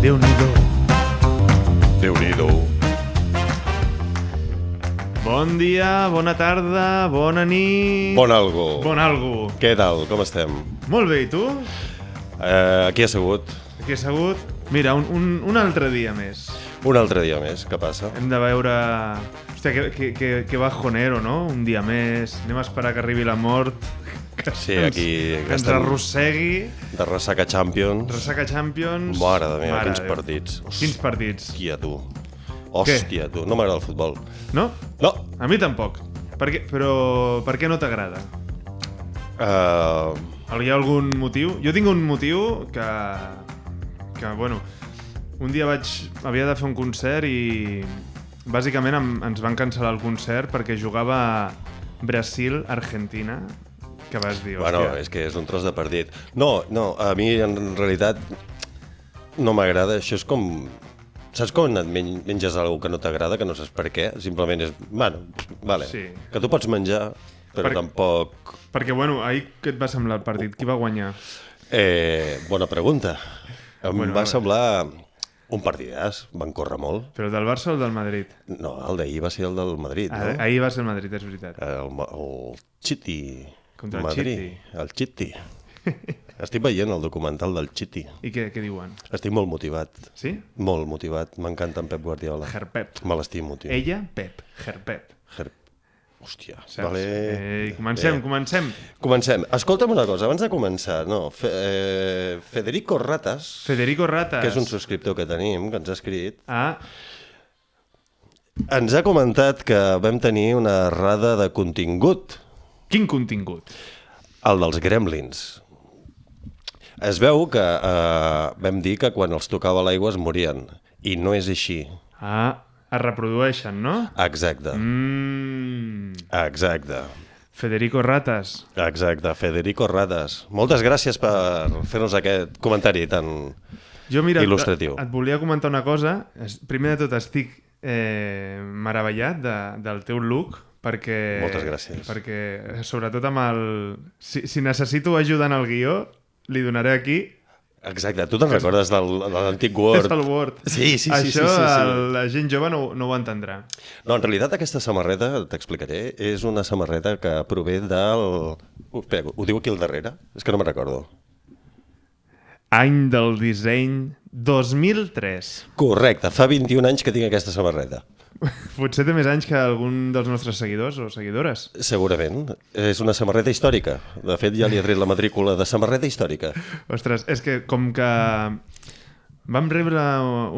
Déu-n'hi-do. Déu-n'hi-do. Bon dia, bona tarda, bona nit... Bon algo. Bon algo. Què tal? Com estem? Molt bé, i tu? Aquí ha sigut Aquí he assegut. Mira, un altre dia més. un altre dia més. Què passa? Hem de veure... Hòstia, que bajonero, no? Un dia més. Anem a esperar que arribi la mort. Sí, aquí Que ens estem arrossegui. de ressaca Champions. Ressaca Champions. Mare de meva, Mare quins de Déu. partits. Quins partits? Hòstia, tu. Hòstia, tu. No m'agrada el futbol. No? No. A mi tampoc. Però per què no t'agrada? Hi ha algun motiu? Jo tinc un motiu que bueno, un dia havia de fer un concert i bàsicament ens van cancel·lar el concert perquè jugava Brasil-Argentina, que vas dir, Bueno, hòstia. és que és un tros de partit. No, a mi en realitat no m'agrada. Això és com... Saps quan et menges alguna que no t'agrada, que no saps per què? Simplement és... Bueno, vale, Sí. que tu pots menjar, però tampoc... Perquè, bueno, ahir què et va semblar el partit? Qui va guanyar? Bona pregunta. Bueno, va semblar un partidàs, van córrer molt. Però el del Barça o el del Madrid? No, el d'ahir va ser el del Madrid, no? Ahir va ser el Madrid, és veritat. El Chiti. Contra el Madrid. Chiti. El Chiti. Estic veient el documental del Chiti. I què diuen? Estic molt motivat. Sí? Molt motivat. M'encanta en Pep Guardiola. Herpep. Me l'estimo, tio. Ella, Pep. Herpep. Hòstia. Saps? Vale. Comencem. Comencem. Escolta'm una cosa, abans de començar. Federico Ratas, Federico Ratas. que és un subscriptor que tenim, que ens ha escrit, Ah, ens ha comentat que vam tenir una errada de contingut, quin contingut? el dels gremlins. Es veu que vam dir que quan els tocava l'aigua es morien, i no és així. Ah, es reprodueixen, no? Exacte. Exacte. Federico Ratas. Exacte, Federico Ratas. Moltes gràcies per fer-nos aquest comentari tan il·lustratiu. Et volia comentar una cosa. Primer de tot estic meravellat del teu look, perquè... Moltes gràcies. Perquè, sobretot amb el... Si necessito ajuda en el guió, li donaré aquí. Exacte, tu te'n recordes de l'antic Word? És el Word. Sí. Això la gent jove no ho entendrà. No, en realitat aquesta samarreta, t'explicaré, és una samarreta que prové del... Espera, ho diu aquí al darrere? És que no me'n recordo. Any del disseny 2003. Correcte, fa 21 anys que tinc aquesta samarreta. Potser té més anys que algun dels nostres seguidors o seguidores. Segurament. És una samarreta històrica. De fet, ja li he tret la matrícula de samarreta històrica. Ostres, és que com que vam rebre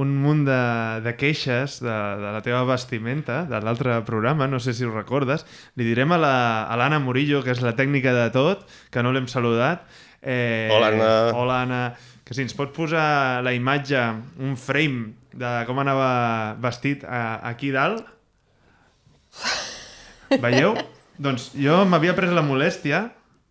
un munt de queixes de la teva vestimenta, de l'altre programa, no sé si ho recordes, li direm a l'Anna Murillo, que és la tècnica de tot, que no l'hem saludat. Hola, Anna. Hola, Anna. Que si ens pot posar la imatge, un frame de com anava vestit aquí dalt. Veieu? Doncs jo m'havia pres la molèstia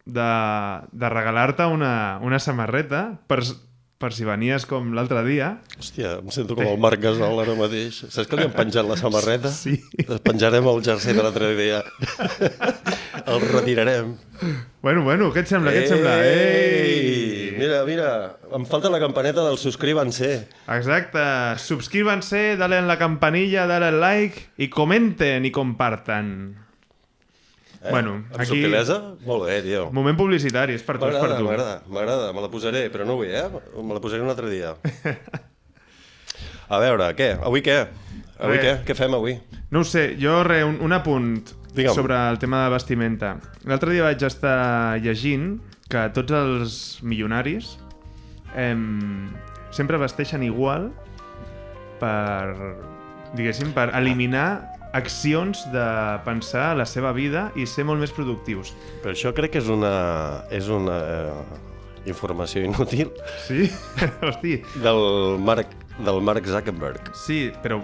de regalar-te una samarreta per si venies com l'altre dia. Hòstia, em sento com el Marc Gasol ara mateix. Saps que li han penjat la samarreta? Sí. Penjarem el jersei de l'altre dia. El retirarem. Bueno, què et sembla? Ei! Mira, em falta la campaneta del subscríbanse. Exacte. Suscríbanse, dale en la campanilla, dale al like i comenten i compartan. Bueno, amb aquí... subtilesa? Molt bé, tio. Moment publicitari, és per tu, és per tu. M'agrada, me la posaré, però no avui, me la posaré un altre dia. A veure, què? Avui què? Què fem avui? No ho sé, jo un apunt sobre el tema de vestimenta. L'altre dia vaig estar llegint que tots els milionaris sempre vesteixen igual per eliminar accions de pensar la seva vida i ser molt més productius. Però això crec que és una informació inútil. Sí? Hosti. Del Mark Zuckerberg. Sí, però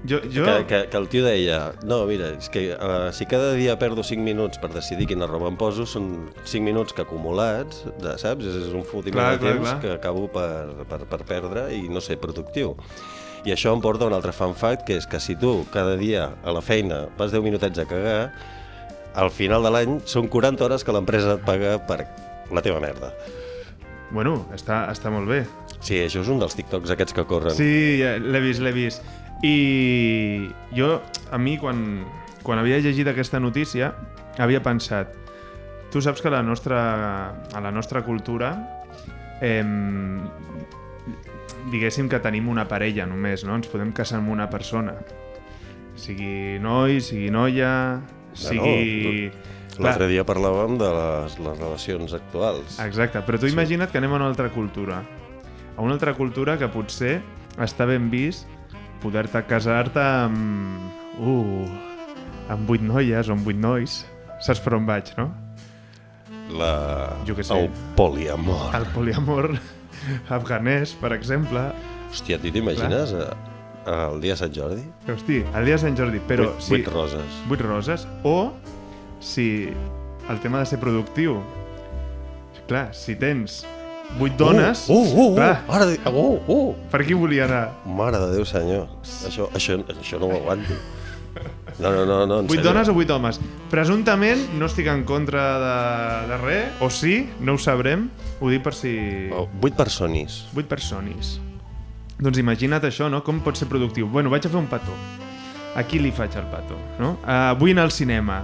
jo... Que el tio deia, no, mira, és que si cada dia perdo 5 minuts per decidir quina roba em poso, són 5 minuts que acumulats, saps? És un fotiment de temps que acabo per perdre i no ser productiu. I això em porta un altre fun fact, que és que si tu cada dia a la feina vas 10 minutets a cagar, al final de l'any són 40 hores que l'empresa et paga per la teva merda. Bueno, està molt bé. Sí, això és un dels TikToks aquests que corren. Sí, l'he vist. I jo, a mi, quan havia llegit aquesta notícia, havia pensat, tu saps que a la nostra cultura diguéssim que tenim una parella només, no? Ens podem casar amb una persona. Sigui noi, sigui noia, sigui... L'altre dia parlàvem de les relacions actuals. Exacte, però tu imagina't que anem a una altra cultura. A una altra cultura que potser està ben vist poder-te casar-te amb 8 noies o amb 8 nois. Saps per on vaig, no? Jo què sé. El poliamor. El poliamor afganès, per exemple. Hòstia, tu t'imagines el dia de Sant Jordi? Hosti, el dia de Sant Jordi, però... 8 roses. 8 roses, o si el tema de ser productiu, clar, si tens 8 dones... Clar. Per qui volia anar? Mare de Déu, senyor. Això no ho aguanto. No, en 8 dones o 8 homes. Presumptament no estic en contra de res, o sí, no ho sabrem. Ho dic per si... 8 persones. 8 persones. Doncs imagina't això, no? Com pot ser productiu? Bueno, vaig a fer un petó. A qui li faig el petó, no? Vull anar al cinema.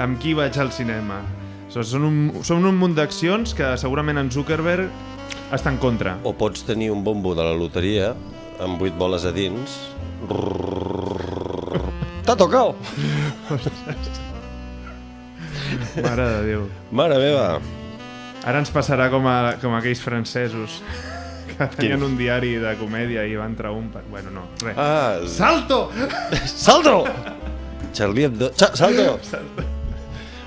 Amb qui vaig al cinema? Són un munt d'accions que segurament en Zuckerberg està en contra. O pots tenir un bombo de la loteria amb 8 boles a dins. T'ha tocat! Mare de Déu. Mare meva. Ara ens passarà com aquells francesos que tenien un diari de comèdia i va entrar un... Bueno, no, res. Salto! Salto! Charlie Hebdo... Salto!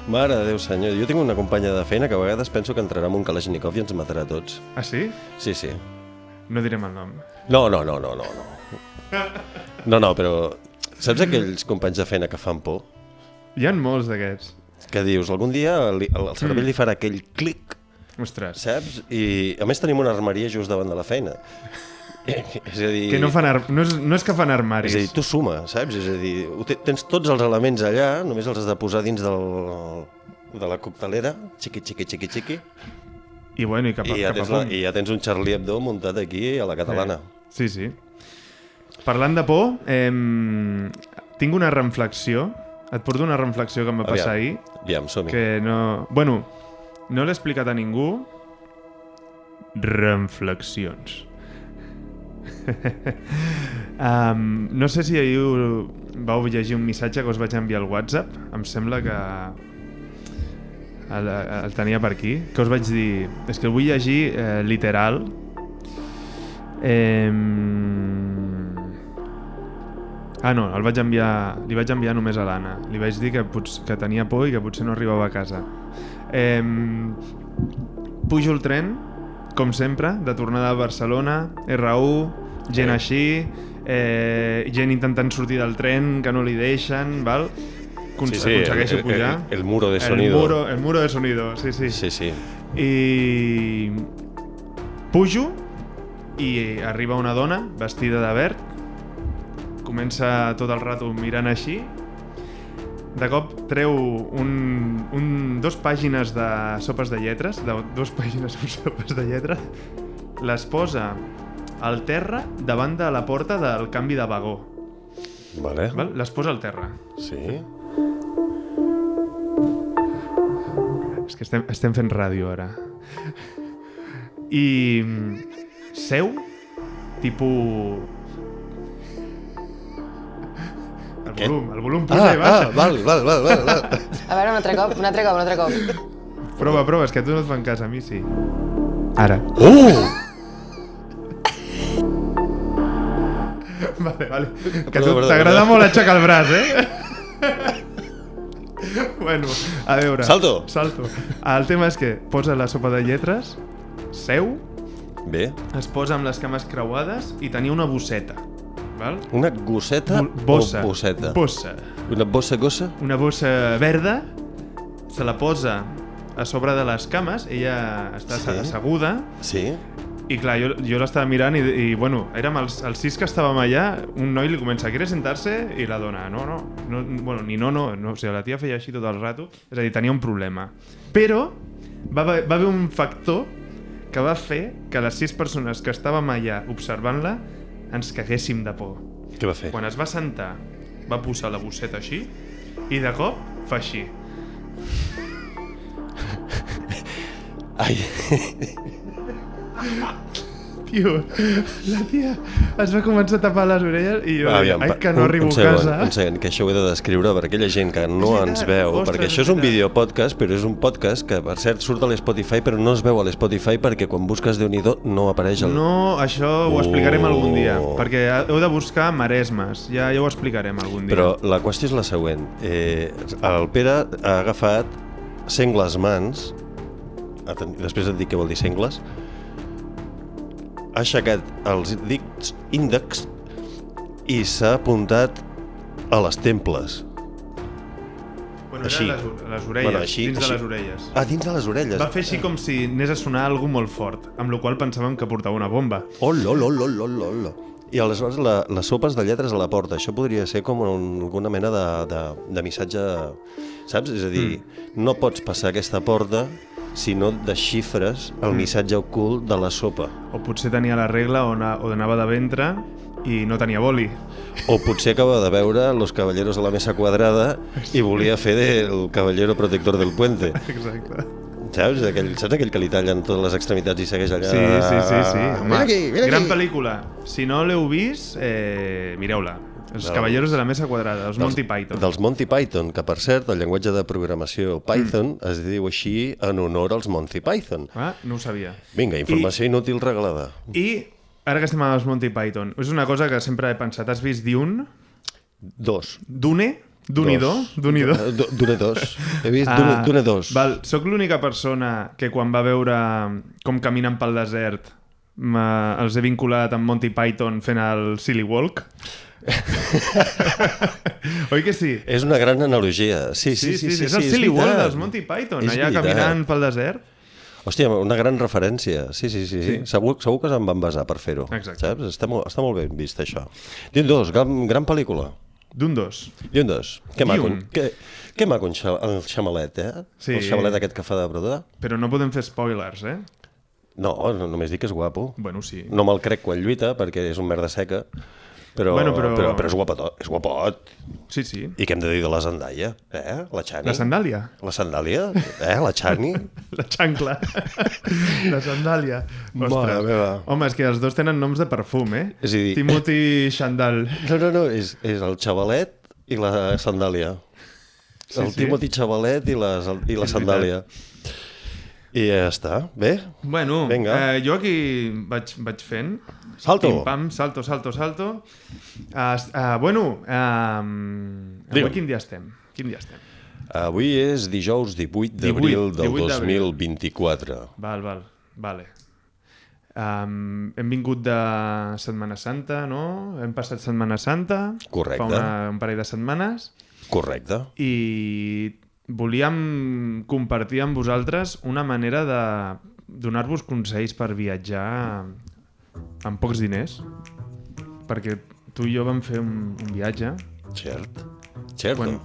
Mare de Déu, senyor. Jo tinc una companya de feina que a vegades penso que entrarà amb un Kalashnikov i ens matarà a tots. Ah, sí? Sí. No direm el nom. No, però... Saps aquells companys de feina que fan por? Hi ha molts d'aquests. Que dius, algun dia el cervell li farà aquell clic. Ostres. Saps? I a més tenim una armeria just davant de la feina. És a dir... Que no és que fan armaris. És a dir, tu suma, saps? És a dir, tens tots els elements allà, només els has de posar dins de la coctelera, xiqui. I bueno, i cap a punt. I ja tens un Charlie Hebdo muntat aquí a la catalana. Sí. Parlant de por, tinc una reflexió. Et porto una reflexió que em va passar ahir. Aviam, som-hi. Que no... Bueno, no l'he explicat a ningú. Reflexions. No sé si ahir vau llegir un missatge que us vaig enviar al WhatsApp. Em sembla que el tenia per aquí. Que us vaig dir... És que el vull llegir literal. No, li vaig enviar només a l'Anna. Li vaig dir que tenia por i que potser no arribava a casa. Pujo el tren, com sempre, de tornada a Barcelona, R1, gent així, gent intentant sortir del tren, que no li deixen, val? Aconsegueixo pujar. El muro de sonido. El muro de sonido, sí. Sí. I pujo i arriba una dona vestida de verd, comença tot el rato mirant així, de cop treu dos pàgines de sopes de lletres, les posa al terra davant de la porta del canvi de vagó. Vale. Val? Les posa al terra. Sí. És que estem fent ràdio ara. I seu, tipus... El volum puja i baixa. Val. A veure, un altre cop. Prova, és que a tu no et fan cas, a mi sí. Ara. Vale. Que a tu t'agrada molt aixecar el braç, Bueno, a veure. Salto. El tema és que posa la sopa de lletres, seu, bé, es posa amb les cames creuades i tenia una bosseta. Val? Una gosseta bossa. O bosseta? Bossa. Una bossa gossa? Una bossa verda, se la posa a sobre de les cames, ella està asseguda. Sí. I clar, jo l'estava mirant i bueno, érem els 6 que estàvem allà, un noi li comença a querer sentar-se i la dona, no, o sigui, la tia feia així tot el rato, és a dir, tenia un problema. Però va haver un factor que va fer que les 6 persones que estàvem allà observant-la ens caguéssim de por. Què va fer? Quan es va sentar, va posar la bosseta així i de cop fa així. Ai, Tio, la tia es va començar a tapar les orelles i jo deia, ai, que no arribo a casa. Un segon, que això ho he de descriure per aquella gent que no ens veu, ostres, perquè això és un videopodcast, però és un podcast que, per cert, surt a l'Spotify, però no es veu a l'Spotify perquè quan busques Déu-n'hi-do no apareix el... No, això ho explicarem algun dia, perquè heu de buscar maresmes, ja ho explicarem algun dia. Però la qüestió és la següent. El Pere ha agafat sengles mans, després et dic què vol dir sengles, ha aixecat els dits índex i s'ha apuntat a les temples. Bueno, així. eren les orelles, Bueno, així, dins de així. les orelles. Ah, dins de les orelles. Va fer així com si anés a sonar algú molt fort, amb la qual pensàvem que portava una bomba. Hola. I aleshores les sopes de lletres a la porta. Això podria ser com alguna mena de missatge, saps? És a dir, no pots passar aquesta porta si no desxifres el missatge ocult de la sopa. O potser tenia la regla o anava de ventre i no tenia boli. O potser acaba de veure Los Caballeros de la Mesa Quadrada i volia fer del Caballero Protector del Puente. Exacte. Saps aquell que li tallen totes les extremitats i segueix allà? Sí. Home, Mira aquí. Gran pel·lícula. Si no l'heu vist, mireu-la. Els Caballeros de la Mesa Quadrada, els Monty Python. Dels Monty Python, que per cert, el llenguatge de programació Python es diu així en honor als Monty Python. Ah, no ho sabia. Vinga, informació inútil regalada. I ara que estem amb els Monty Python, és una cosa que sempre he pensat. Has vist Dune? 2. Dune? Dune-do? Dune 2. He vist Dune 2. Val, soc l'única persona que quan va veure com caminen pel desert els he vinculat amb Monty Python fent el Silly Walk. Oi que sí? És una gran analogia. Sí, És el Silly Walk dels Monty Python, allà caminant pel desert. Hòstia, una gran referència. Sí. Segur que se'n van basar per fer-ho. Exacte. Saps? Està molt ben vist, això. Dune 2, gran pel·lícula. Dune 2. Dune 2. Que maco el xamalet, Sí. El xamalet aquest que fa de broda. Però no podem fer spoilers, eh? No, només dic que és guapo. Bueno, sí. No me'l crec quan lluita, perquè és un merda seca. Però és guapot, és guapot. Sí. I què hem de dir de la Zendaya? La Chani? La sandàlia? La sandàlia? La Chani? La xancla. La sandàlia. Mare meva. Home, és que els dos tenen noms de perfum, eh? És a dir... Timothy Chandal. No, és el xavalet i la sandàlia. El Timothy Xavalet i la sandàlia. I ja està. Bé? Bueno, jo aquí vaig fent. Salto. Pim-pam, salto. Avui quin dia estem? Avui és dijous 18 d'abril del 2024. Vale. Hem vingut de Setmana Santa, no? Hem passat Setmana Santa. Correcte. Fa un parell de setmanes. Correcte. I volíem compartir amb vosaltres una manera de donar-vos consells per viatjar amb pocs diners, perquè tu i jo vam fer un viatge. Cert.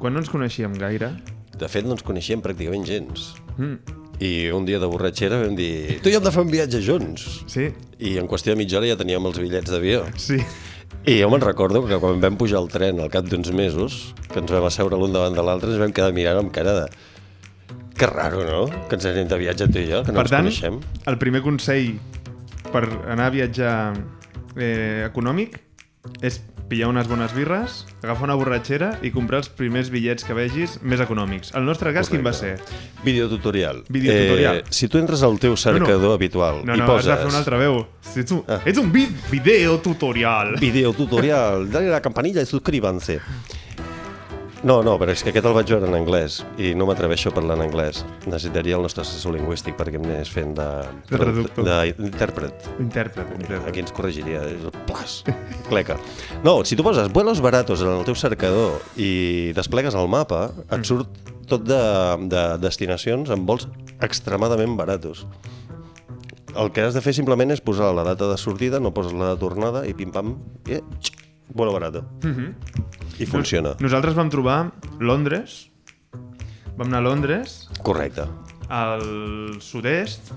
Quan no ens coneixíem gaire. De fet, no ens coneixíem pràcticament gens. I un dia de borratxera vam dir, tu i jo hem de fer un viatge junts. Sí. I en qüestió de mitja hora ja teníem els bitllets d'avió. Sí. I jo me'n recordo que quan vam pujar al tren al cap d'uns mesos, que ens vam asseure l'un davant de l'altre, ens vam quedar mirant amb cara de... Que raro, no? Que ens anem de viatge tu i jo, que no ens coneixem. Per tant, el primer consell per anar a viatjar econòmic és pillar unes bones birres, agafar una borratxera i comprar els primers bitllets que vegis més econòmics. El nostre cas, quin va ser? Videotutorial. Videotutorial. Si tu entres al teu cercador habitual i poses... has de fer una altra veu. Ets un videotutorial. Videotutorial. Dale la campanilla i suscríbanse. No, però és que aquest el vaig veure en anglès i no m'atreveixo a parlar en anglès. Necessitaria el nostre assessor lingüístic perquè em anés fent d'intèrpret. Aquí ens corregiria. Plas, cleca. No, si tu poses vuelos baratos en el teu cercador i desplegues el mapa, et surt tot de destinacions amb vols extremadament baratos. El que has de fer simplement és posar la data de sortida, no poses la de tornada i pim-pam, vuelo barato. I funciona. Nosaltres vam trobar Londres. Vam anar a Londres. Correcte. Al sud-est.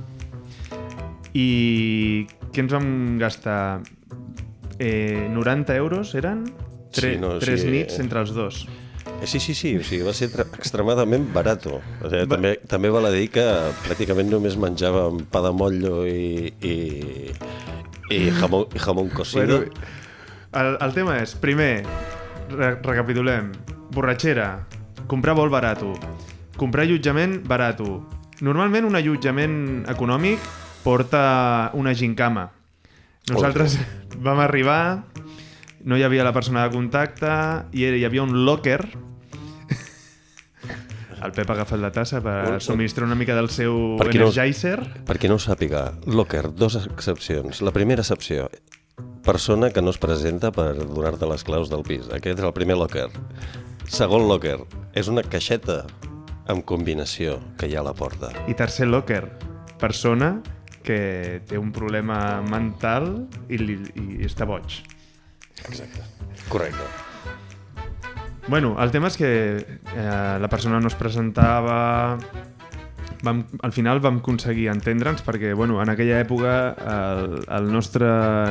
I què ens vam gastar? 90 euros eren? Tres nits entre els dos. Sí, o sigui, va ser extremadament barato. O sigui, també val a dir que pràcticament només menjàvem pa de motllo i jamón cocido. Bueno, el tema és, primer, recapitulem, borratxera, comprar vol barato, comprar allotjament barato. Normalment un allotjament econòmic porta una gincama. Nosaltres vam arribar, no hi havia la persona de contacte i hi havia un locker. El Pep ha agafat la tassa per subministrar una mica del seu Energizer. Per qui no ho sàpiga, locker, 2 excepcions. La primera excepció, persona que no es presenta per donar-te les claus del pis. Aquest és el primer locker. Segon locker, és una caixeta amb combinació que hi ha a la porta. I tercer locker, persona que té un problema mental i està boig. Exacte. Correcte. Bueno, el tema és que la persona no es presentava... Al final vam aconseguir entendre'ns perquè bueno, en aquella època el nostre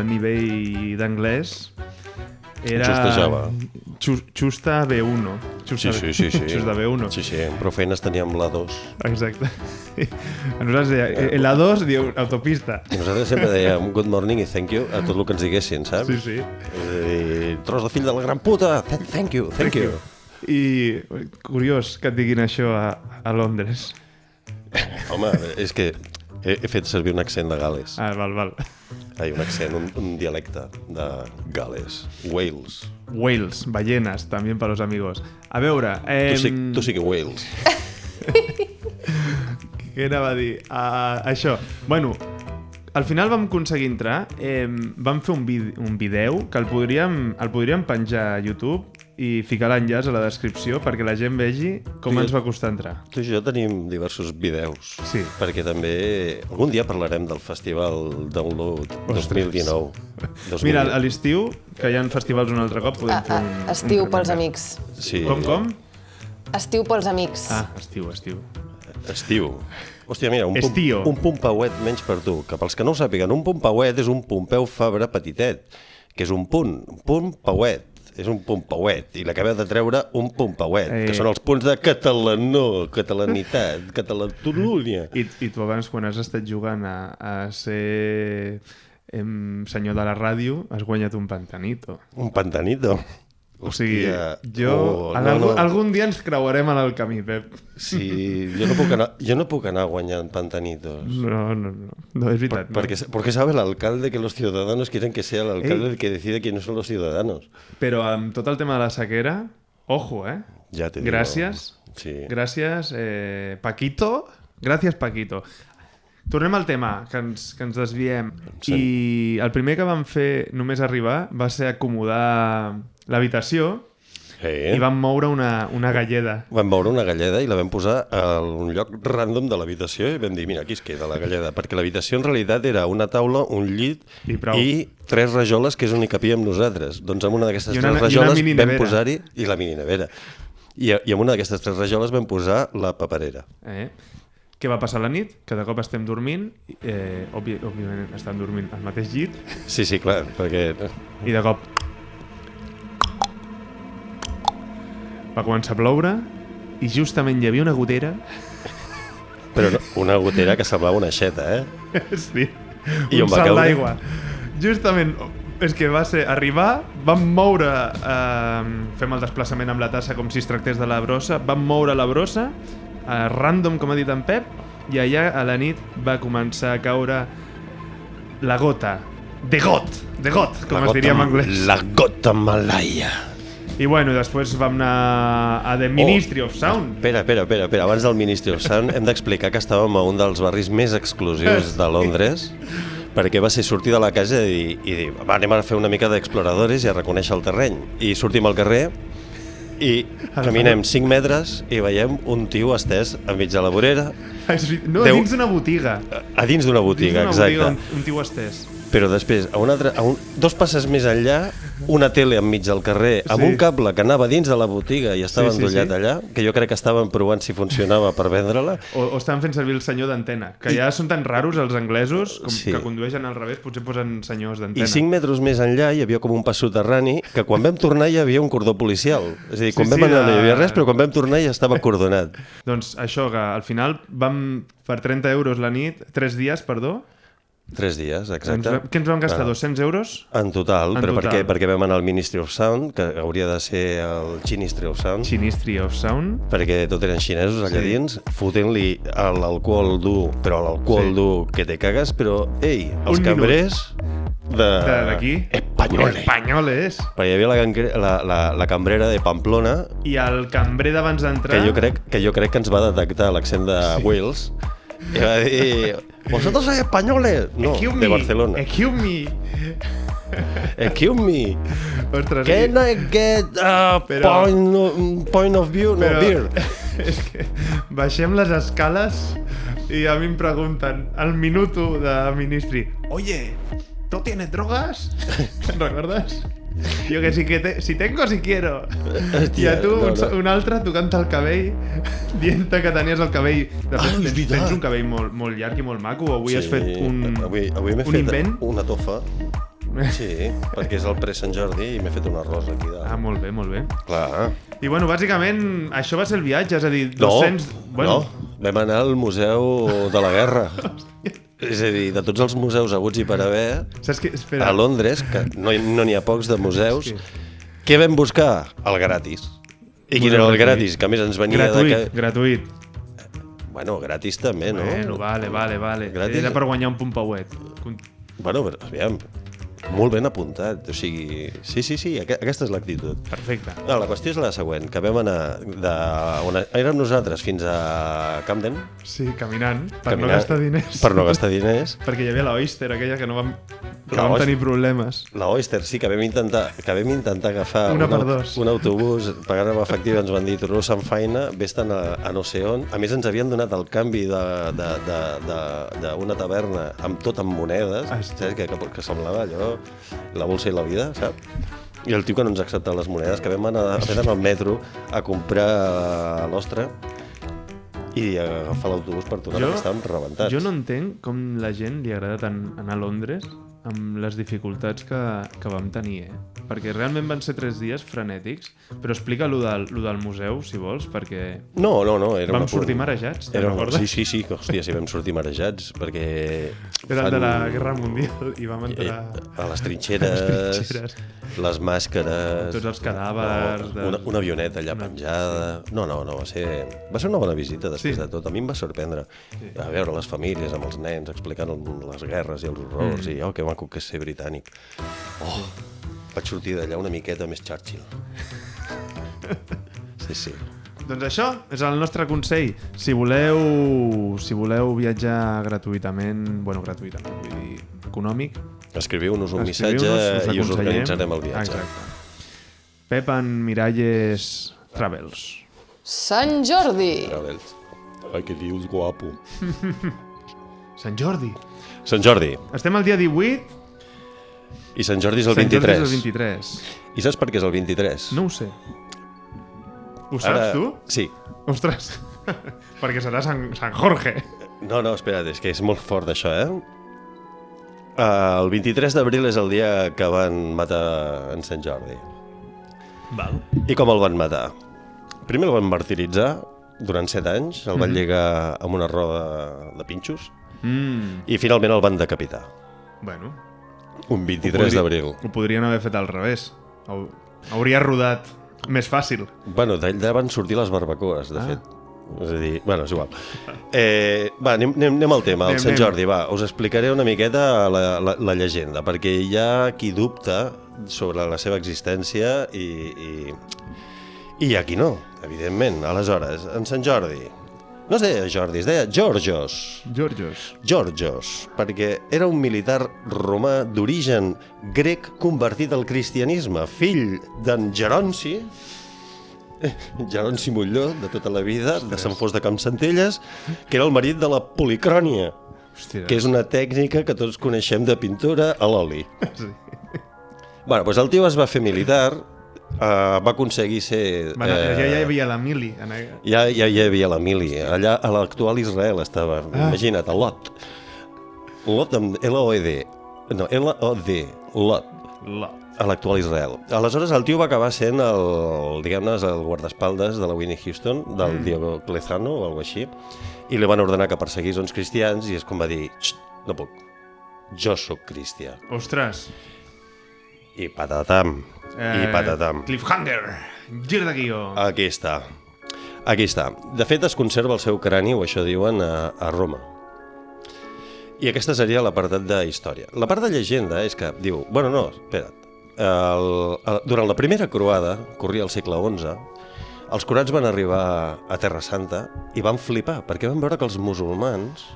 nivell d'anglès era... Xustejava. Xusta B1. Sí. Xusta B1. Sí, però feines teníem l'A2. Exacte. A nosaltres deia, l'A2 diu autopista. I nosaltres sempre dèiem good morning i thank you a tot el que ens diguessin, saps? Sí. Tros de fill de la gran puta, thank you. I curiós que et diguin això a Londres. Home, és que he fet servir un accent de Gal·les. Val. Un accent, un dialecte de Gal·les. Wales, ballenas, també per los amigos. A veure... Tu sí que Wales. Què anava a dir? Això. Bueno, al final vam aconseguir entrar, vam fer un vídeo que el podríem penjar a YouTube i ficar l'enllaç a la descripció perquè la gent vegi com ens va costar entrar. Tu i jo tenim diversos vídeos, sí. Perquè també algun dia parlarem del Festival Download 2019. Mira, a l'estiu, que hi ha festivals un altre cop, podem fer un... Estiu pels amics. Sí. Com? Estiu pels amics. Estiu. Hòstia, mira, un pompauet menys per tu, que pels que no ho sàpiguen, un pompauet és un Pompeu Fabra petitet, que és un pauet. És un pompauet, i l'acabeu de treure un pompauet, que són els punts de catalanitat, catalatolúnia. I tu abans, quan has estat jugant a ser senyor de la ràdio, has guanyat un pantanito. Un pantanito? O sigui, algun dia ens creuarem en el camí, Pep. Sí, jo no puc anar guanyant pantanitos. No, és veritat. Porque sabe el alcalde que los ciudadanos quieren que sea el alcalde el que decide quiénes son los ciudadanos. Però amb tot el tema de la sequera, ojo, Ja te digo. Gràcies. Sí. Gràcies, Paquito. Gràcies, Paquito. Tornem al tema, que ens desviem. Sí. I el primer que vam fer només arribar va ser acomodar l'habitació i vam moure una galleda. Vam moure una galleda i la vam posar a un lloc random de l'habitació i vam dir, mira, aquí es queda la galleda, perquè l'habitació en realitat era una taula, un llit i 3 rajoles, que és on hi capíem nosaltres. Doncs amb una d'aquestes 3 rajoles vam posar-hi, i la mininevera. I amb una d'aquestes 3 rajoles vam posar la paperera. Què va passar la nit? Que de cop estem dormint, òbviament estem dormint al mateix llit. Sí, clar, perquè... I de cop va començar a ploure i justament hi havia una gotera. Però una gotera que semblava una aixeta, Sí, un salt d'aigua. Justament, és que va ser arribar, vam moure, fem el desplaçament amb la tassa com si es tractés de la brossa, vam moure la brossa, random, com ha dit en Pep, i allà a la nit va començar a caure la gota. De got, com es diria en anglès. La gota malaia. I bueno, després vam anar a The Ministry of Sound. Espera, abans del Ministry of Sound hem d'explicar que estàvem a un dels barris més exclusius de Londres, perquè va ser sortir de la casa i dir, va, anem a fer una mica d'exploradores i a reconèixer el terreny. I sortim al carrer i caminem 5 metres i veiem un tio estès enmig de la vorera. No, dins d'una botiga. A dins d'una botiga, exacte. Un tio estès. Però després, dos passes més enllà, una tele enmig del carrer, amb un cable que anava dins de la botiga i estava endollat allà, que jo crec que estaven provant si funcionava per vendre-la. O estaven fent servir el senyor d'antena, que ja són tan raros els anglesos, que condueixen al revés, potser posen senyors d'antena. I 5 metres més enllà hi havia com un pas soterrani, que quan vam tornar hi havia un cordó policial. És a dir, quan vam anar no hi havia res, però quan vam tornar ja estava cordonat. Doncs això, que al final vam per 30 euros la nit, 3 dies, perdó. 3 dies, exacte. Què ens vam gastar, 200 euros? En total, però perquè vam anar al Ministry of Sound, que hauria de ser el Chinistry of Sound. Chinistry of Sound. Perquè tot eren xinesos allà dins, fotent-li l'alcohol dur, però l'alcohol dur que te cagues, però, ei, els cambrers d'aquí? Espanyoles. Perquè hi havia la cambrera de Pamplona. I el cambrer d'abans d'entrar... Que jo crec que ens va detectar l'accent de Wales. I va dir, vosotros sois españoles. No, de Barcelona. Excuse me. Ostres, Can I get point of view? No, beer. És que baixem les escales i a mi em pregunten al minuto de Ministry, oye, ¿tú tienes drogas? ¿Recordes? Jo que si tengo, si quiero. Hòstia, i a tu, un altre tocant el cabell, dient que tenies el cabell... Tens un cabell molt llarg i molt maco, o avui has fet avui m'he fet invent? Una tofa. Sí, perquè és el pre-Sant Jordi i m'he fet una rosa aquí dalt. Ah, molt bé, molt bé. Clar. I bueno, bàsicament, això va ser el viatge, és a dir, 200... No, vam anar al Museu de la Guerra. És a dir, de tots els museus haguts i per haver, a Londres, que no n'hi ha pocs de museus, què vam buscar? El gratis. I quin era el gratis? Que a més ens venia... Gratuït. Bueno, gratis també, no? Bueno, vale. Era per guanyar un pumpauet. Bueno, però aviam, molt ben apuntat, o sigui... Sí, aquesta és l'actitud. Perfecte. No, la qüestió és la següent, que vam anar on érem nosaltres fins a Camden. Sí, caminant, no gastar diners. Per no gastar diners. Perquè hi havia la Oyster, aquella que vam tenir problemes. La Oyster, sí, que vam intentar agafar un autobús, pagant amb efectiu, ens van dir, torneu en feina, vés-te'n a no sé on. A més, ens havien donat el canvi d'una taverna amb tot amb monedes, saps? Que semblava allò la bolsa i la vida, saps? I el tio que no ens acceptava les monedes, que vam anar al metro a comprar l'ostra i agafar l'autobús per tornar, perquè estàvem rebentats. Jo no entenc com la gent li agrada tant anar a Londres amb les dificultats que vam tenir, perquè realment van ser 3 dies frenètics, però explica lo del museu, si vols, perquè... No, vam sortir marejats, te'n recordes? Sí, hòstia, sí, vam sortir marejats, perquè... Era el de la Guerra Mundial i vam entrar... A les trinxeres, les màscares... Tots els cadàvers... Una avioneta allà penjada... No, va ser una bona visita després de tot. A mi em va sorprendre a veure les famílies amb els nens explicant les guerres i els horrors i que maco que és ser britànic. Vaig sortir d'allà una miqueta més Churchill. Sí. Doncs això és el nostre consell. Si voleu viatjar gratuïtament, vull dir, econòmic, escriviu-nos un missatge i us organitzarem el viatge. Exacte. Pep en Miralles Travels. Sant Jordi! Travels. Ai, que dius guapo. Sant Jordi. Sant Jordi. Estem al dia 18. I Sant Jordi és el 23. Sant Jordi és el 23. I saps per què és el 23? No ho sé. Ho saps, tu? Sí. Ostres, perquè serà Sant Jorge. No, espera't, és que és molt fort això, El 23 d'abril és el dia que van matar en Sant Jordi. Val. I com el van matar? Primer el van martiritzar durant 7 anys, el van lligar amb una roda de pinxos i finalment el van decapitar. Bueno. Un 23 d'abril. Ho podrien haver fet al revés. Hauria rodat més fàcil. Bueno, d'allà van sortir les barbacoes, de fet. És a dir, bueno, és igual. Anem al tema, el Sant Jordi. Us explicaré una miqueta la llegenda, perquè hi ha qui dubta sobre la seva existència i hi ha qui no, evidentment. Aleshores, en Sant Jordi... No es deia Jordi, es deia Georgios, perquè era un militar romà d'origen grec convertit al cristianisme, fill d'en Geronci Molló, de tota la vida, de Sant Fost de Campsentelles, que era el marit de la Policrònia. Hòstia. que és una tècnica que tots coneixem de pintura a l'oli. Sí. Bueno, doncs el tio es va fer militar, va aconseguir ser... Ja hi havia la mili. Ja hi havia la mili. Allà a l'actual Israel estava, imagina't, a Lot. Lot amb L-O-E-D. No, L-O-D. Lot. A l'actual Israel. Aleshores, el tio va acabar sent el guardaespaldes de la Whitney Houston, del Diocleciano o alguna així, i li van ordenar que perseguís uns cristians i és com va dir, no puc, jo sóc cristià. Ostres. I patatam. Cliffhanger. Gir de guió. Aquí està. De fet, es conserva el seu crani, o això diuen, a Roma. I aquesta seria l'apartat de història. La part de llegenda és que diu... Bueno, no, espera't. Durant la primera croada, corria al segle XI, els curats van arribar a Terra Santa i van flipar, perquè van veure que els musulmans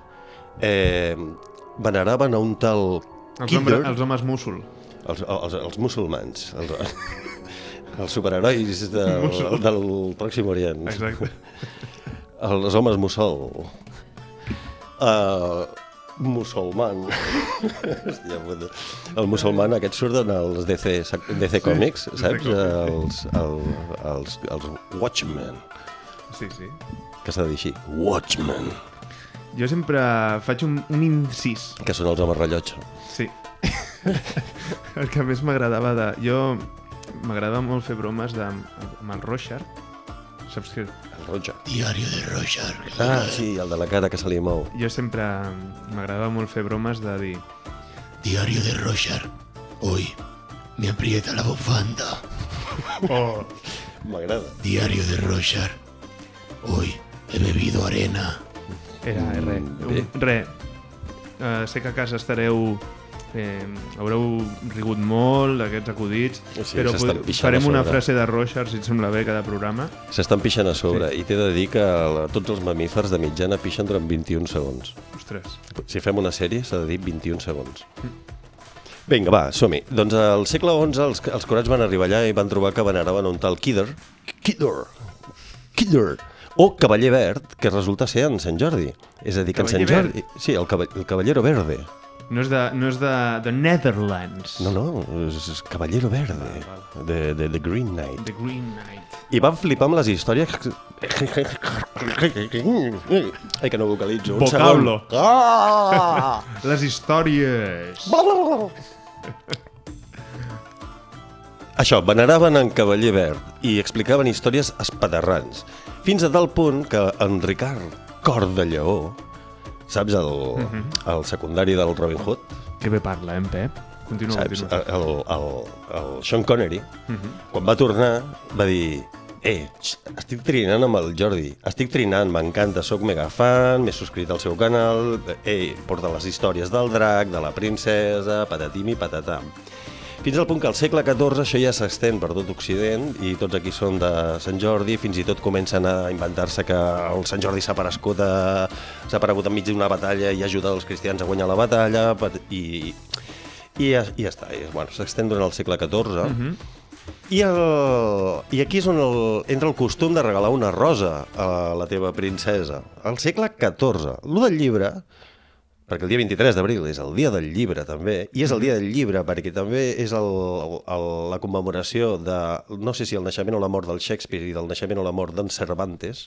veneraven a un tal Khidr... Els homes músul. Els musulmans, els superherois del Pròxim Orient. Exacte. Els homes musulman. El musulman, aquests surten als DC Comics, saps? Els Watchmen. Sí. Que s'ha de dir així, Watchmen. Jo sempre faig un incís. Que són els homes rellotge. Sí. El que més m'agradava m'agradava molt fer bromes amb el Roger. Saps què? El Roger. Diario de Roger. Ah, sí, el de la cara que se li mou. Jo sempre m'agradava molt fer bromes de dir... Diario de Roger. Hoy me aprieta la bufanda. Oh. M'agrada. Diario de Roger. Hoy he bebido arena. Sé que a casa estareu... haureu rigut molt d'aquests acudits, Sí, però farem una frase de Roger, si et sembla bé, cada programa. S'estan pixant a sobre, i t'he de dir que tots els mamífers de mitjana pixen durant 21 segons. Ostres. Si fem una sèrie s'ha de dir 21 segons. Vinga, va, som-hi. Doncs al segle XI els curats van arribar allà i van trobar que veneraven un tal Khidr, o Cavaller Verd, que resulta ser en Sant Jordi. És a dir, que en Sant Jordi... Sí, el Cavallero Verde. No és de Netherlands. No, és Cavallero Verde, de Green Knight. The Green Knight. I van flipar amb les històries... Ai, que no vocalitzo. Vocablo. Les històries. Això, veneraven en Cavaller Verd i explicaven històries espaterrants, fins a tal punt que en Ricard Cor de Lleó, saps el secundari del Robin Hood? Que bé parla, Pep? Continua. El Sean Connery, quan va tornar, va dir estic trinant amb el Jordi, estic trinant, m'encanta, soc mega fan, m'he subscrit al seu canal, porta les històries del drac, de la princesa, patatim i patatam. Fins al punt que al segle XIV això ja s'estén per tot Occident i tots aquí són de Sant Jordi, fins i tot comencen a inventar-se que el Sant Jordi s'ha aparegut enmig d'una batalla i ajuda els cristians a guanyar la batalla i ja està. Bueno, s'estén durant el segle XIV i aquí és on entra el costum de regalar una rosa a la teva princesa. Al segle XIV. Lo del llibre... perquè el dia 23 d'abril és el dia del llibre també, i és el dia del llibre perquè també és la commemoració de, no sé si el naixement o la mort del Shakespeare i del naixement o la mort d'en Cervantes,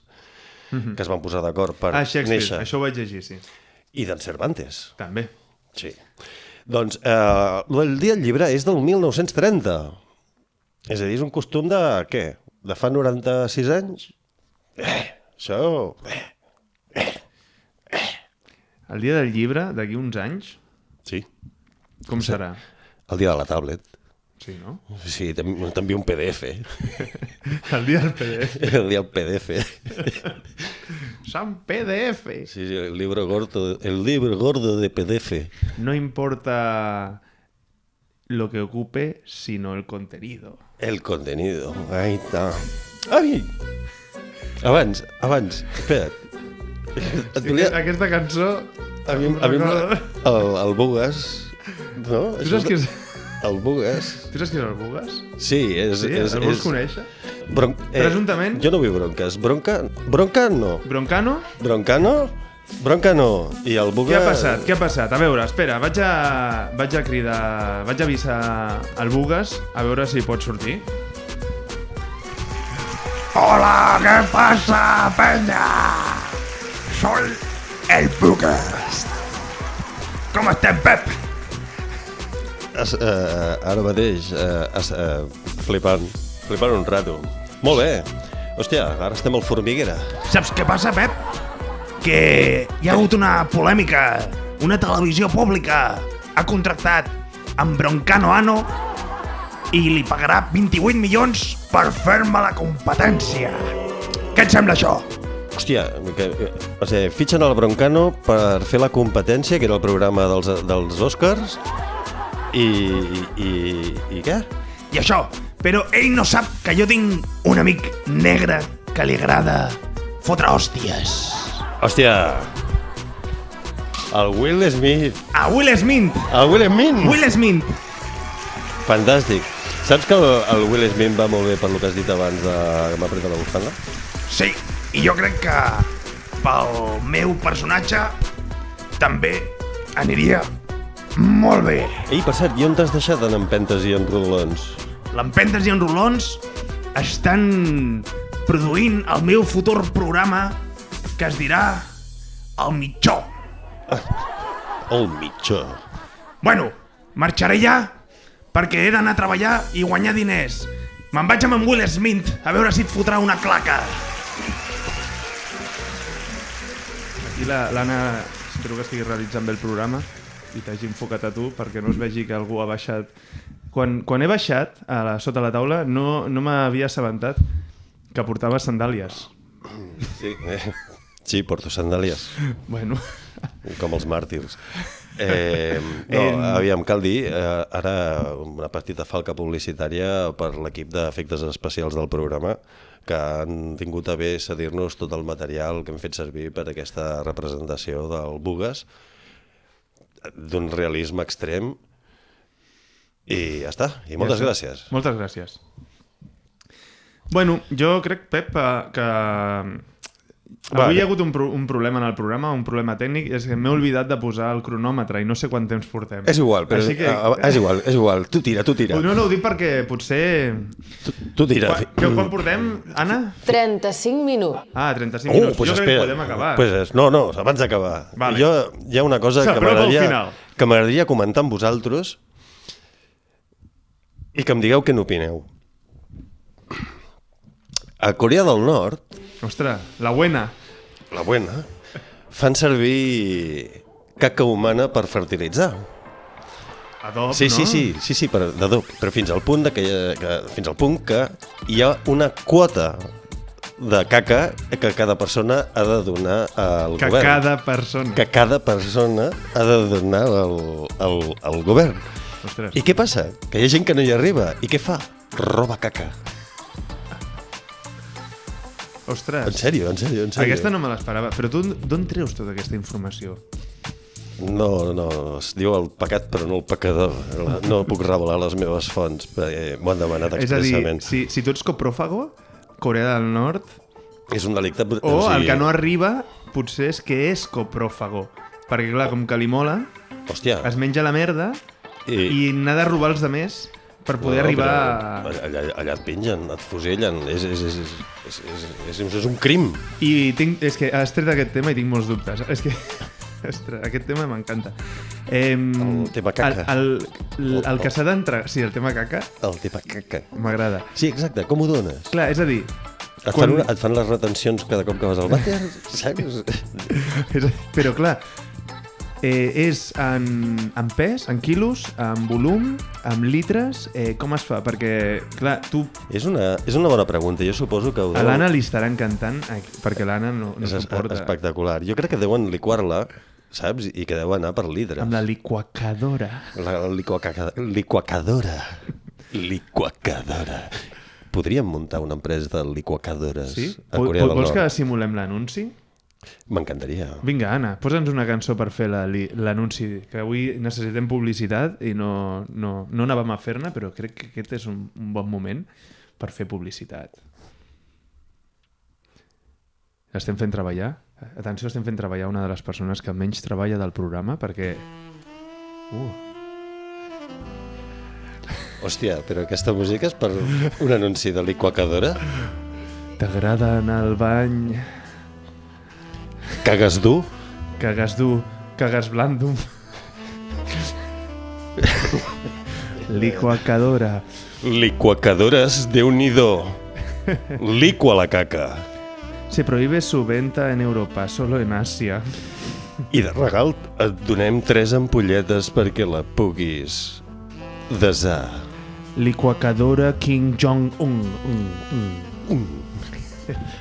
que es van posar d'acord per néixer. Això ho vaig llegir, sí. I d'en Cervantes. També. Sí. Doncs el dia del llibre és del 1930. És a dir, és un costum de, què? De fa 96 anys? Això... El dia del llibre, d'aquí uns anys, Sí. com serà? El dia de la tablet. Sí, no? Sí, t'envio un PDF. El dia del PDF. El dia del PDF. Son PDF. Sí, el libro gordo de PDF. No importa lo que ocupe, sino el contenido. El contenido. Ahí está. Ai! Abans, espera't. Aquesta cançó... A mi el Bugas... No? Tu saps què és? El Bugas... Tu saps què és el Bugas? Sí, és... Sí? El vols conèixer? Presumptament? Jo no vull bronques. Bronca no. Broncano? Broncano? Broncano i el Buga... Què ha passat? A veure, espera, vaig a cridar... Vaig a avisar el Bugas a veure si pot sortir. Hola, ¿qué pasa, peña? Soy el Bugas. ¿Cómo estás, Pep? Ara mateix, flipant un rato. Molt bé. Hòstia, ara estem al Formiguera. Saps què passa, Pep? Que hi ha hagut una polèmica. Una televisió pública ha contractat amb Broncano Ano i li pagarà 28 milions per fer-me la competència. Què et sembla això? Hòstia, o sigui, fitxen el Broncano per fer la competència, que era el programa dels Oscars, i què? I això, però ell no sap que jo tinc un amic negre que li agrada fotre hòsties. Hòstia, el Will Smith. Will Smith! El Will Smith! Will Smith! Fantàstic. Saps que el Will Smith va molt bé per lo que has dit abans de que m'ha pres la bufanda? Sí, i jo crec que pel meu personatge també aniria molt bé. Ei, per cert, i on t'has deixat en empentes i en rodolons? L'Empentes i en Rolons estan produint el meu futur programa que es dirà El Mitjó. El Mitjó. Bueno, marxaré ja perquè he d'anar a treballar i guanyar diners. Me'n vaig amb en Will Smith a veure si et fotrà una claca. Aquí l'Anna espero que estigui realitzant bé el programa i t'hagi enfocat a tu perquè no es vegi que algú ha baixat. Quan he baixat sota la taula no m'havia assabentat que portava sandàlies. Sí, porto sandàlies. Bueno. Com els màrtirs. Aviam, cal dir, ara una petita falca publicitària per l'equip d'efectes especials del programa, que han tingut a bé cedir-nos tot el material que hem fet servir per aquesta representació del Bugas, d'un realisme extrem, i ja està, i moltes gràcies. Moltes gràcies. Bueno, jo crec, Pep, que avui hi ha hagut un problema en el programa, un problema tècnic, és que m'he oblidat de posar el cronòmetre i no sé quant temps portem. És igual, però és igual. Tu tira. No, ho dic perquè potser... Tu tira. Quan portem, Anna? 35 minuts. 35 minuts. Pues jo crec que podem acabar. No, abans d'acabar. Vale. Hi ha una cosa que m'agradaria comentar amb vosaltres i que em digueu què n'opineu. A Corea del Nord... Ostres, la buena. La buena. Fan servir caca humana per fertilitzar. Adob, sí, no? Sí, d'adob. Però fins al punt que hi ha una quota de caca que cada persona ha de donar al govern. Que cada persona ha de donar al govern. Ostres. I què passa? Que hi ha gent que no hi arriba. I què fa? Roba caca. Ostres. En sèrio. Aquesta no me l'esperava. Però tu d'on treus tota aquesta informació? No, es diu el pecat però no el pecador. No puc revelar les meves fonts, perquè m'ho han demanat expressament. És a dir, si tu ets coprófago, Corea del Nord... És un delicte... el que no arriba potser és que és coprófago. Perquè clar, com que li mola, hòstia, es menja la merda i n'ha de robar els demés per poder arribar a... Allà et pengen, et fusellen, és un crim. És que has tret aquest tema i tinc molts dubtes. És que... Ostres, aquest tema m'encanta. El tema caca. El que s'ha d'entrar... Sí, el tema caca. El tema caca. M'agrada. Sí, exacte, com ho dones? Clar, és a dir... Et fan les retencions cada cop que vas al vàter, saps? Però clar, és en pes, en quilos, en volum, en litres, com es fa? Perquè, clar, tu... És una bona pregunta, jo suposo que... A l'Anna li estarà encantant, perquè l'Anna no suporta. És espectacular. Jo crec que deuen liquar-la, saps? I que deu anar per litres. Amb la liquacadora. La liquacadora. Podríem muntar una empresa de liquacadores a Corea del Nord. Vols que simulem l'anunci? M'encantaria. Vinga, Anna, posa'ns una cançó per fer l'anunci, que avui necessitem publicitat i no anàvem a fer-ne, però crec que aquest és un bon moment per fer publicitat. L'estem fent treballar? Atenció, estem fent treballar una de les persones que menys treballa del programa perquè... Hòstia, però aquesta música és per un anunci de liquacadora? T'agrada anar al bany... Cagues dur? Cagues dur, cagues blandum. Liquacadora. Liquacadores, Déu-n'hi-do. Licua la caca. Se prohíbe su venta en Europa, solo en Asia. I de regal et donem 3 ampolletes perquè la puguis desar. Liquacadora King Jong-un.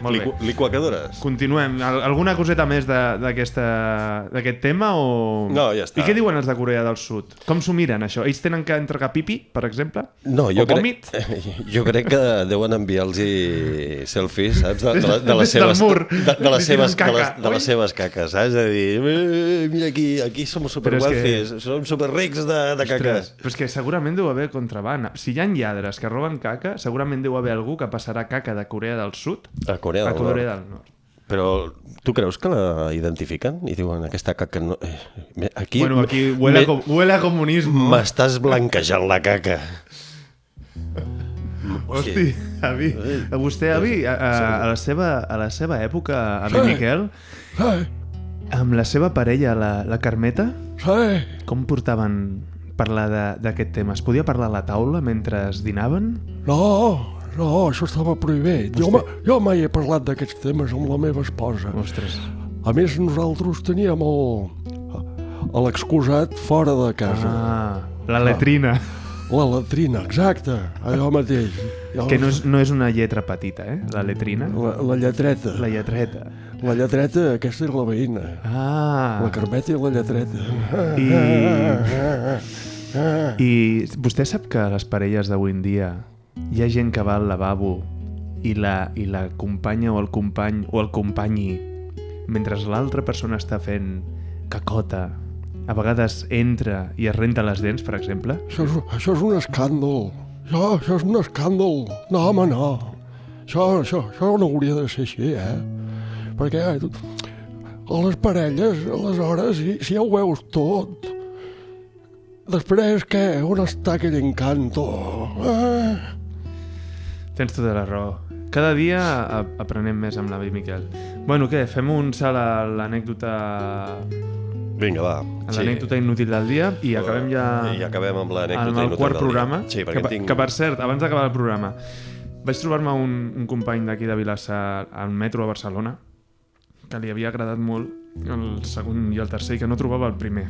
Molt bé. Liquacadores? Continuem. Alguna coseta més d'aquest tema o... No, ja està. I què diuen els de Corea del Sud? Com s'ho miren, això? Ells tenen que entregar pipi, per exemple? No, o vòmit? jo crec que deuen enviar-los selfies, saps? De les seves caques, saps? És a dir, mira aquí som superwealthies, som superrics de caques. Però és que segurament deu haver contraban. Si hi ha lladres que roben caca, segurament deu haver algú que passarà caca de Corea del Sud a Corea del Nord. Però tu creus que la identifiquen? I diuen, aquesta caca no... Aquí huele a comunismo. M'estàs blanquejant la caca. Hosti, avi. Vostè, avi, a la seva època, avi Miquel, amb la seva parella, la Carmeta, com portaven parlar d'aquest tema? Es podia parlar a la taula mentre dinaven? No, això estava prohibit. Jo mai he parlat d'aquests temes amb la meva esposa. Ostres. A més, nosaltres teníem l'excusat fora de casa. La letrina. La letrina, exacte, allò mateix. Que no és una lletra petita, la letrina. La lletreta. La lletreta. La lletreta, aquesta és la veïna. La Carmeta i la lletreta. I vostè sap que les parelles d'avui en dia hi ha gent que va al lavabo i la companya o el company o el companyi, mentre l'altra persona està fent cacota, a vegades entra i es renta les dents, per exemple? Això és un escàndol. Això és un escàndol. No, home, no. Això no hauria de ser així, Perquè a les parelles, aleshores, si ja ho veus tot, després, què? On està aquell encanto? Tens tota la raó. Cada dia aprenem més amb l'avi Miquel. Bueno, què? Fem un salt a l'anècdota... Vinga, va. A l'anècdota inútil del dia i acabem ja... I acabem amb l'anècdota inútil del dia. Amb el quart programa. Sí, perquè que per cert, abans d'acabar el programa, vaig trobar-me un company d'aquí de Vilassar al metro a Barcelona que li havia agradat molt el segon i el tercer i que no trobava el primer.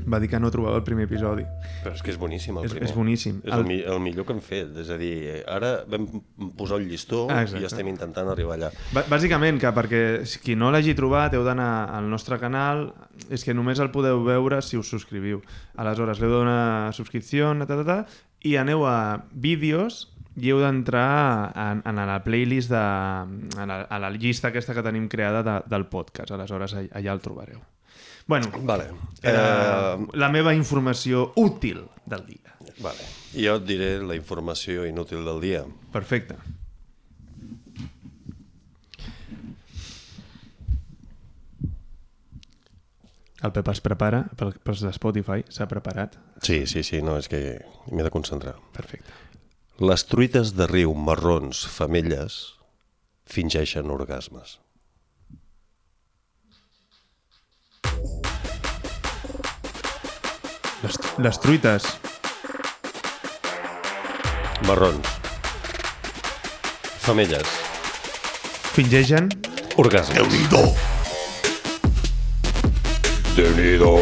Va dir que no trobava el primer episodi. Però és que és boníssim el primer. És boníssim. És el millor que hem fet. És a dir, ara vam posar el llistó i estem intentant arribar allà. Bàsicament, que perquè qui no l'hagi trobat heu d'anar al nostre canal, és que només el podeu veure si us subscriviu. Aleshores, heu de donar subscripció, i aneu a vídeos i heu d'entrar en la playlist, a la llista aquesta que tenim creada del podcast. Aleshores, allà el trobareu. Bueno, vale. La meva informació útil del dia. Vale. Jo et diré la informació inútil del dia. Perfecte. El Pep es prepara, pels de Spotify, s'ha preparat. Sí, no, és que m'he de concentrar. Perfecte. Les truites de riu marrons femelles fingeixen orgasmes. Les truites marrons femelles fingeixen orgasmes. Déu-n'hi-do!